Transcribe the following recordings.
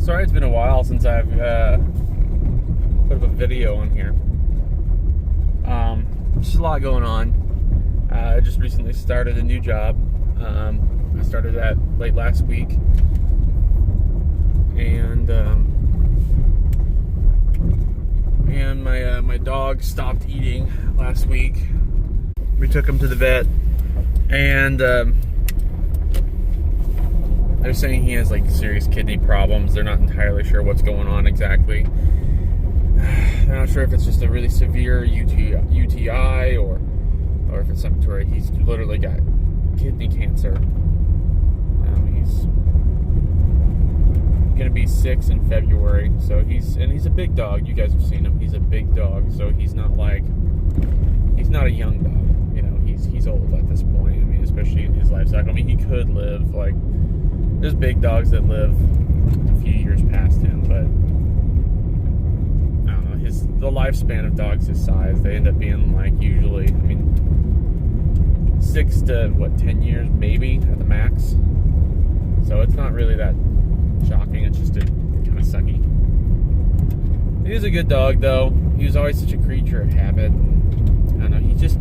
Sorry it's been a while since I've put up a video on here. Just a lot going on. I just recently started a new job. I started that late last week. And my dog stopped eating last week. We took him to the vet, and they're saying he has like serious kidney problems. They're not entirely sure what's going on exactly. They're not sure if it's just a really severe UTI or if it's something to where he's literally got kidney cancer. He's gonna be 6 in February, so he's a big dog. You guys have seen him. He's a big dog, so he's not a young dog. You know, he's old at this point. I mean, especially in his life cycle. I mean, he could live like, there's big dogs that live a few years past him, but I don't know, the lifespan of dogs his size, they end up being like usually, I mean, 6 to 10 years maybe at the max. So it's not really that shocking. It's just kind of sucky. He was a good dog though. He was always such a creature of habit. I don't know, he just,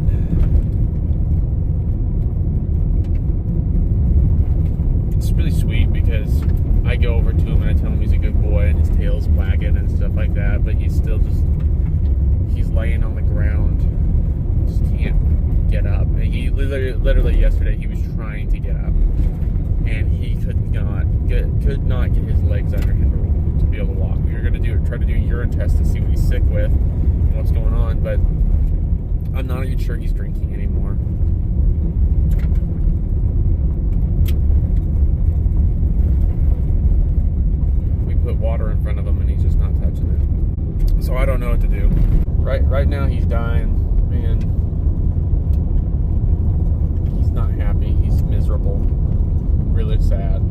it's really sweet because I go over to him and I tell him he's a good boy and his tail's wagging and stuff like that, but he's still he's laying on the ground, just can't get up. And he literally yesterday he was trying to get up and he could not get his legs under him to be able to walk. We were going to try to do a urine test to see what he's sick with and what's going on, but I'm not even sure he's drinking anymore. Put water in front of him and he's just not touching it. So I don't know what to do. Right now he's dying and he's not happy. He's miserable. Really sad.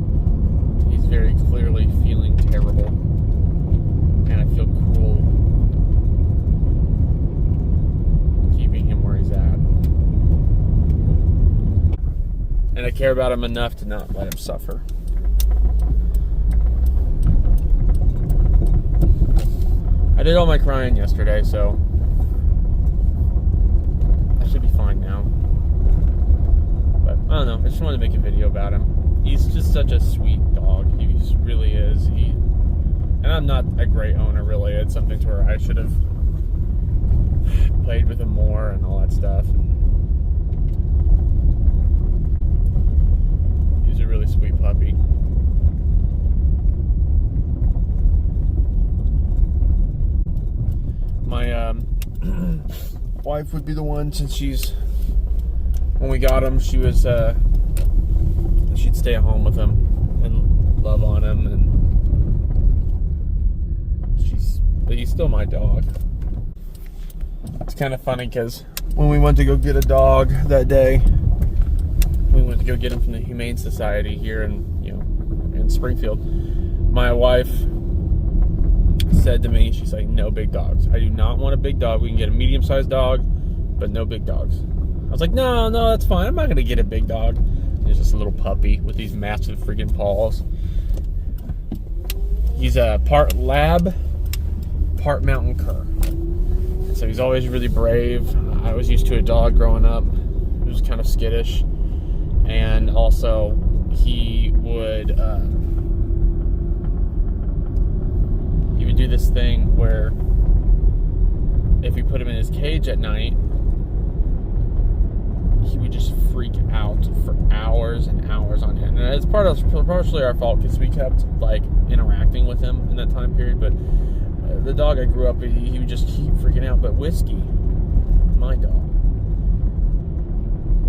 He's very clearly feeling terrible. And I feel cruel keeping him where he's at. And I care about him enough to not let him suffer. I did all my crying yesterday, so I should be fine now. But I don't know, I just wanted to make a video about him. He's just such a sweet dog. He really is. And I'm not a great owner, really. It's something to where I should have played with him more and all that stuff. He's a really sweet puppy. My wife would be the one, since when we got him, she was, she'd stay at home with him and love on him, and but he's still my dog. It's kind of funny because when we went to go get a dog that day, we went to go get him from the Humane Society here in Springfield. My wife said to me, she's like, no big dogs. I do not want a big dog. We can get a medium-sized dog, but no big dogs. I was like, no, that's fine. I'm not going to get a big dog. There's just a little puppy with these massive freaking paws. He's a part lab, part mountain cur. So he's always really brave. I was used to a dog growing up who was kind of skittish. And also, he would do this thing where if we put him in his cage at night, he would just freak out for hours and hours on end. And it's partially our fault because we kept like interacting with him in that time period. But the dog I grew up with, he would just keep freaking out. But Whiskey, my dog,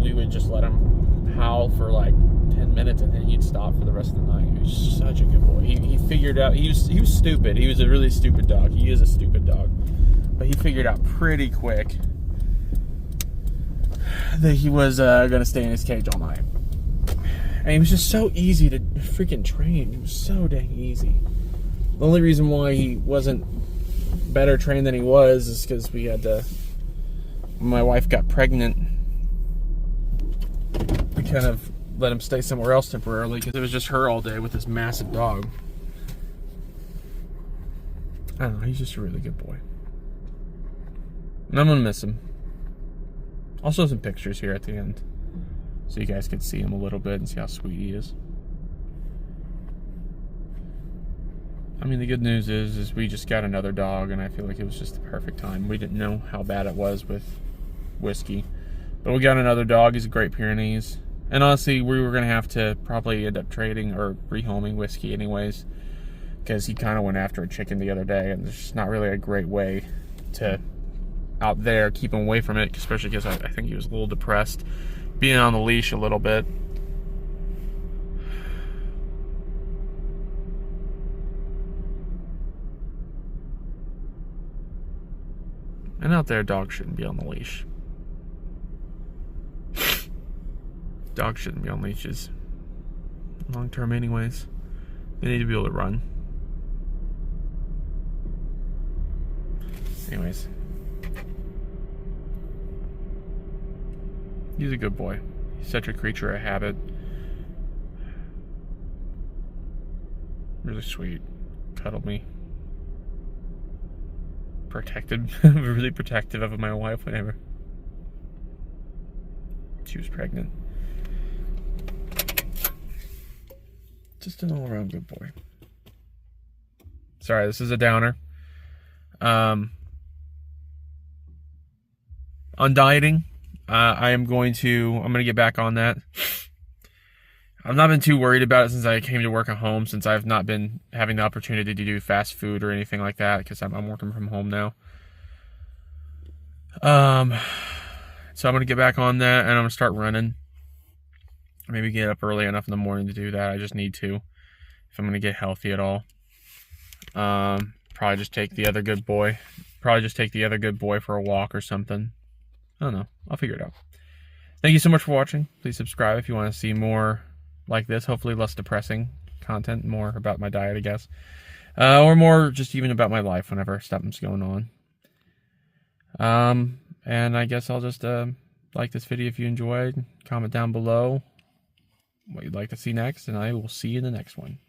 we would just let him howl for like 10 minutes and then he'd stop for the rest of the night. He was such a good boy. He figured out, he was stupid. He was a really stupid dog. He is a stupid dog. But he figured out pretty quick that he was going to stay in his cage all night. And he was just so easy to freaking train. He was so dang easy. The only reason why he wasn't better trained than he was is because when my wife got pregnant, we kind of let him stay somewhere else temporarily because it was just her all day with this massive dog. I don't know, he's just a really good boy. And I'm gonna miss him. I'll show some pictures here at the end, so you guys can see him a little bit and see how sweet he is. I mean, the good news is we just got another dog, and I feel like it was just the perfect time. We didn't know how bad it was with Whiskey, but we got another dog. He's a Great Pyrenees, and honestly, we were gonna have to probably end up trading or rehoming Whiskey anyways, because he kind of went after a chicken the other day, and there's just not really a great way to out there keep him away from it, especially because I think he was a little depressed being on the leash a little bit. And out there, dogs shouldn't be on the leash. Dogs shouldn't be on leashes long term anyways. They need to be able to run. Anyways, he's a good boy. He's such a creature of habit. Really sweet. Cuddled me. Protected. Really protective of my wife whenever she was pregnant. Just an all-around good boy. Sorry, this is a downer. On dieting, I'm going to get back on that. I've not been too worried about it since I came to work at home, since I've not been having the opportunity to do fast food or anything like that, because I'm working from home now. So I'm going to get back on that, and I'm going to start running. Maybe get up early enough in the morning to do that. I just need to, if I'm going to get healthy at all. Probably just take the other good boy for a walk or something. I don't know. I'll figure it out. Thank you so much for watching. Please subscribe if you want to see more like this. Hopefully less depressing content, more about my diet, I guess. Or more just even about my life whenever something's going on. And I guess I'll just like this video if you enjoyed. Comment down below what you'd like to see next, and I will see you in the next one.